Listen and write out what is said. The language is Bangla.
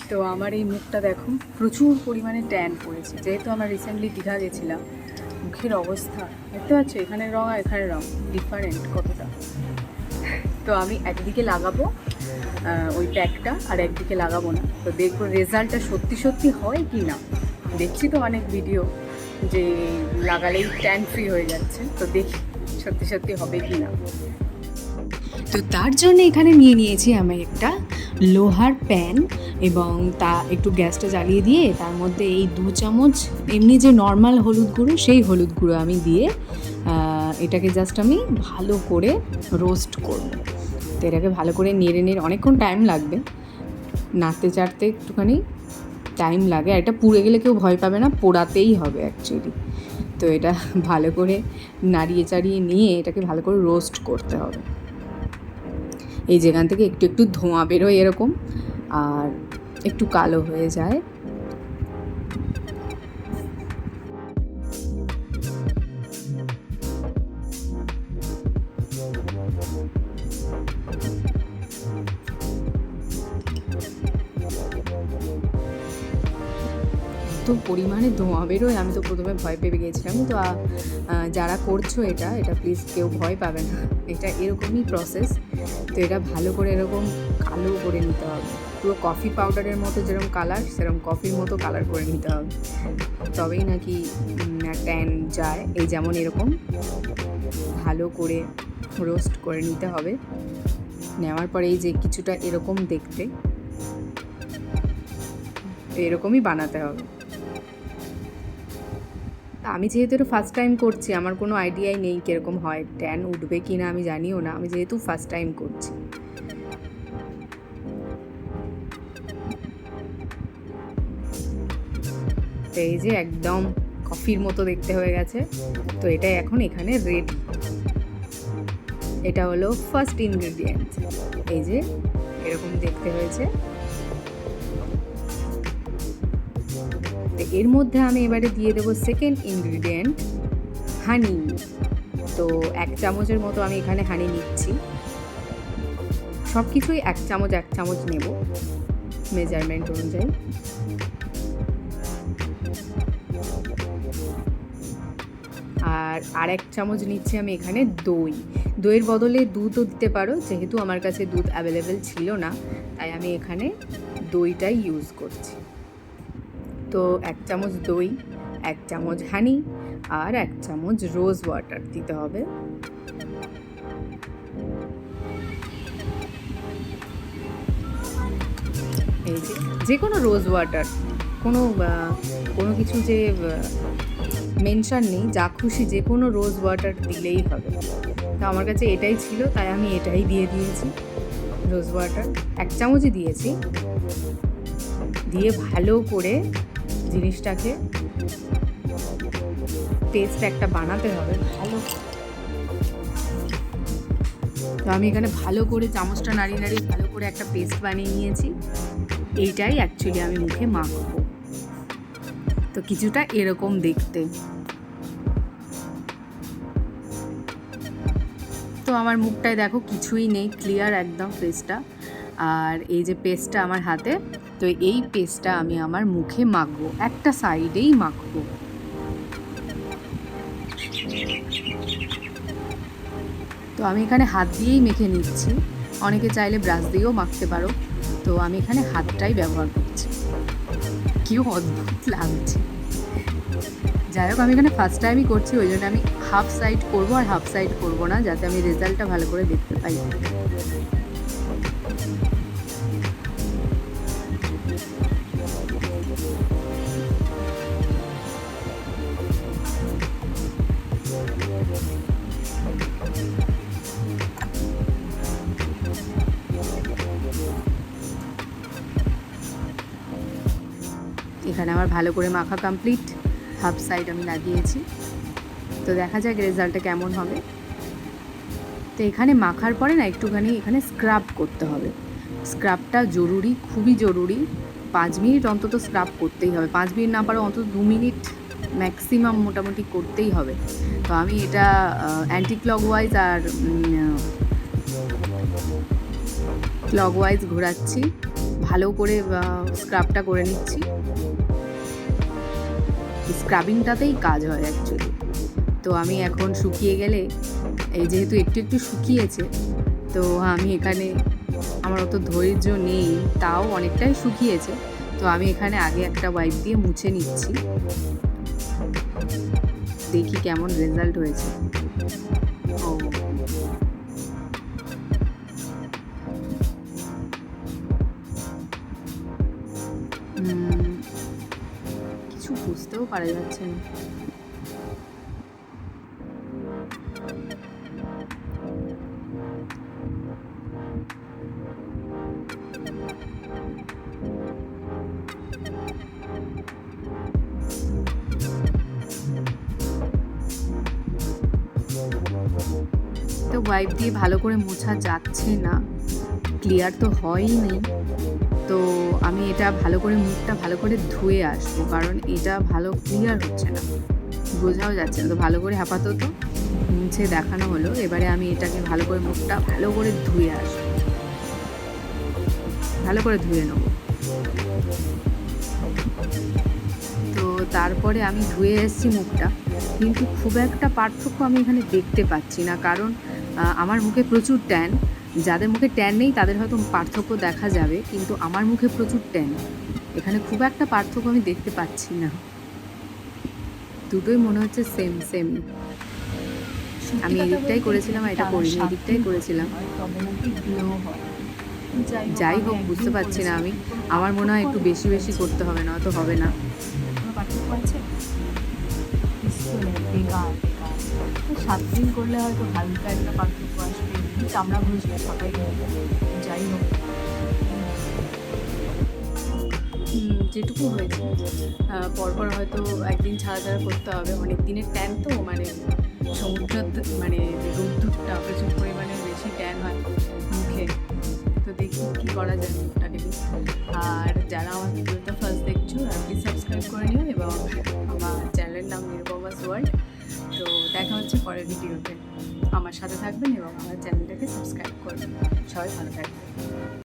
তো আমার এই মুখটা দেখো প্রচুর পরিমাণে ট্যান পড়েছে, যেহেতু আমরা রিসেন্টলি দীঘা গেছিলাম। মুখের অবস্থা দেখতে পাচ্ছ, এখানে রং আর এখানে রং ডিফারেন্ট কতটা। তো আমি একদিকে লাগাবো ওই প্যাকটা, আর একদিকে লাগাবো না। তো দেখবো রেজাল্টটা সত্যি সত্যি হয় কি না। দেখছি তো অনেক ভিডিও যে লাগালেই ট্যান ফ্রি হয়ে যাচ্ছে, তো দেখি সত্যি সত্যি হবে কি না। তো তার জন্য এখানে নিয়ে নিয়েছি আমি একটা লোহার প্যান, এবং তা একটু গ্যাসটা জ্বালিয়ে দিয়ে তার মধ্যে এই 2 চামচ এমনি যে নর্মাল হলুদ গুঁড়ো, সেই হলুদ গুঁড়ো আমি দিয়ে এটাকে জাস্ট আমি ভালো করে রোস্ট করব। তো এটাকে ভালো করে নেড়ে অনেকক্ষণ টাইম লাগবে, নাড়তে চাড়তে একটুখানি টাইম লাগে। আর এটা পুড়ে গেলে কেউ ভয় পাবে না, পোড়াতেই হবে অ্যাকচুয়ালি। তো এটা ভালো করে নাড়িয়ে চাড়িয়ে নিয়ে এটাকে ভালো করে রোস্ট করতে হবে। এই যেখান থেকে একটু একটু ধোঁয়া বেরোয় এরকম, আর একটু কালো হয়ে যায়। তো পরিমাণে ধোঁয়া বেরোয়, আমি তো প্রথমে ভয় পেয়ে গিয়েছিলাম। তো যারা করছো এটা প্লিজ কেউ ভয় পাবে না, এটা এরকমই প্রসেস। তো এটা ভালো করে এরকম কালো করে নিতে হবে, পুরো কফি পাউডারের মতো যেরকম কালার, সেরকম কফির মতো কালার করে নিতে হবে, তবেই নাকি ট্যান যায়। এই যেমন এরকম ভালো করে রোস্ট করে নিতে হবে। নেওয়ার পরে এই যে কিছুটা এরকম দেখতে, এরকমই বানাতে হবে। আমি যেহেতু এটা ফার্স্ট টাইম করছি, আমার কোনো আইডিয়াই নেই কীরকম হয়, ট্যান উঠবে কি না আমি জানিও না, আমি যেহেতু ফার্স্ট টাইম করছি। তো এই যে একদম কফির মতো দেখতে হয়ে গেছে। তো এটা এখন এখানে রেডি। এটা হলো ফার্স্ট ইনগ্রেডিয়েন্ট, এই যে এরকম দেখতে হয়েছে। এর মধ্যে আমি এবারে দিয়ে দেবো সেকেন্ড ইনগ্রিডিয়েন্ট, হানি। তো 1 চামচের মতো আমি এখানে হানি নিচ্ছি। সব কিছুই 1 চামচ নেব মেজারমেন্ট অনুযায়ী। আর 1 চামচ নিচ্ছি আমি এখানে দইয়ের বদলে দুধও দিতে পারো, যেহেতু আমার কাছে দুধ অ্যাভেলেবেল ছিল না, তাই আমি এখানে দইটাই ইউজ করছি। তো 1 চামচ দই, 1 চামচ হানি, আর 1 চামচ রোজ ওয়াটার দিতে হবে। এই যে কোনো রোজ ওয়াটার, কোনো কিছু যে মেনশন নেই, যা খুশি যে কোনো রোজ ওয়াটার দিলেই হবে। তো আমার কাছে এটাই ছিল, তাই আমি এটাই দিয়ে দিয়েছি, রোজ ওয়াটার 1 চামচই দিয়েছি। দিয়ে ভালো করে জিনিসটাকে পেস্ট একটা বানাতে হবে ভালো। তো আমি এখানে ভালো করে চামচটা নাড়িয়ে ভালো করে একটা পেস্ট বানিয়ে নিয়েছি। এইটাই অ্যাকচুয়ালি আমি মুখে মাখবো। তো কিছুটা এরকম দেখতে। তো আমার মুখটায় দেখো কিছুই নেই, ক্লিয়ার একদম ফেসটা। আর এই যে পেস্টটা আমার হাতে, তো এই পেস্টটা আমি আমার মুখে মাখবো, একটা সাইডেই মাখবো। তো আমি এখানে হাত দিয়েই মেখে নিচ্ছি, অনেকে চাইলে ব্রাশ দিয়েও মাখতে পারো। তো আমি এখানে হাতটাই ব্যবহার করছি। কি অদ্ভুত লাগছে। যাই হোক, আমি এখানে ফার্স্ট টাইমই করছি, ওই জন্য আমি হাফ সাইড করবো আর হাফ সাইড করবো না, যাতে আমি রেজাল্টটা ভালো করে দেখতে পাই। এখানে আমার ভালো করে মাখা কমপ্লিট, হাফ সাইড আমি লাগিয়েছি। তো দেখা যাক রেজাল্টটা কেমন হবে। তো এখানে মাখার পরে না একটুখানি এখানে স্ক্রাব করতে হবে। স্ক্রাবটা জরুরি, খুবই জরুরি। 5 মিনিট অন্তত স্ক্রাব করতেই হবে, 5 মিনিট না পারো অন্তত 2 মিনিট ম্যাক্সিমাম মোটামুটি করতেই হবে। তো আমি এটা অ্যান্টি ক্লকওয়াইজ আর ক্লকওয়াইজ ঘোরাচ্ছি, ভালো করে স্ক্রাবটা করে নিচ্ছি। স্ক্রাবিংটাতেই কাজ হয় অ্যাকচুয়ালি। তো আমি এখন শুকিয়ে গেলে, এই যেহেতু একটু একটু শুকিয়েছে, তো আমি এখানে, আমার অত ধৈর্য নেই, তাও অনেকটাই শুকিয়েছে, তো আমি এখানে আগে একটা ওয়াইপ দিয়ে মুছে নিচ্ছি, দেখি কেমন রেজাল্ট হয়েছে। ও কিছু বুঝতেও পারা যাচ্ছে না। তো ওয়াইপ দিয়ে ভালো করে মোছা যাচ্ছে না, ক্লিয়ার তো হয়ই নি। তো আমি এটা ভালো করে, মুখটা ভালো করে ধুয়ে আসবো, কারণ এটা ভালো ক্লিয়ার হচ্ছে না, বোঝাও যাচ্ছে না। তো ভালো করে আপাতত মুছে দেখানো হলো, এবারে আমি এটাকে ভালো করে, মুখটা ভালো করে ধুয়ে আসবো, ভালো করে ধুয়ে নেব। তো তারপরে আমি ধুয়ে এসেছি মুখটা, কিন্তু খুব একটা পার্থক্য আমি এখানে দেখতে পাচ্ছি না, কারণ আমার মুখে প্রচুর ট্যান। যাদের মুখে ট্যান নেই তাদের হয়তো পার্থক্য দেখা যাবে, কিন্তু আমার মুখে প্রচুর ট্যান, এখানে খুব একটা পার্থক্য আমি দেখতে পাচ্ছি না। দুটোই মনে হচ্ছে সেম সেম। আমি এদিকটাই করেছিলাম, এটা করিনি, এদিকটাই করেছিলাম। যাই হোক, বুঝতে পারছি না আমি, আমার মনে হয় একটু বেশি বেশি করতে হবে, না তো হবে না। পার্থক্য আছে? 7 দিন করলে হয়তো হালকা একটা পার্থক্য আসবে, চামড়া ঘষলে সবাই যাই হোক। যেটুকু হয়েছে পরপর হয়তো একদিন ছাড়া ছাড়া করতে হবে, অনেক দিনের ট্যান তো, মানে সমুদ্র, মানে রোদ্দুরটা প্রচুর পরিমাণে বেশি ট্যান হয় মুখে। তো দেখি কী করা যায় মুখটাকে। আর যারা আমার ভিডিওটা ফার্স্ট দেখছো, প্লিজ সাবস্ক্রাইব করে নিও, এবং আমার চ্যানেলের নাম নিরুপমাস ওয়ার্ল্ড। তো দেখা হচ্ছে পরের ভিডিওতে, আমার সাথে থাকবেন এবং আমার চ্যানেলটাকে সাবস্ক্রাইব করবেন। সবাই ভালো থাকবেন।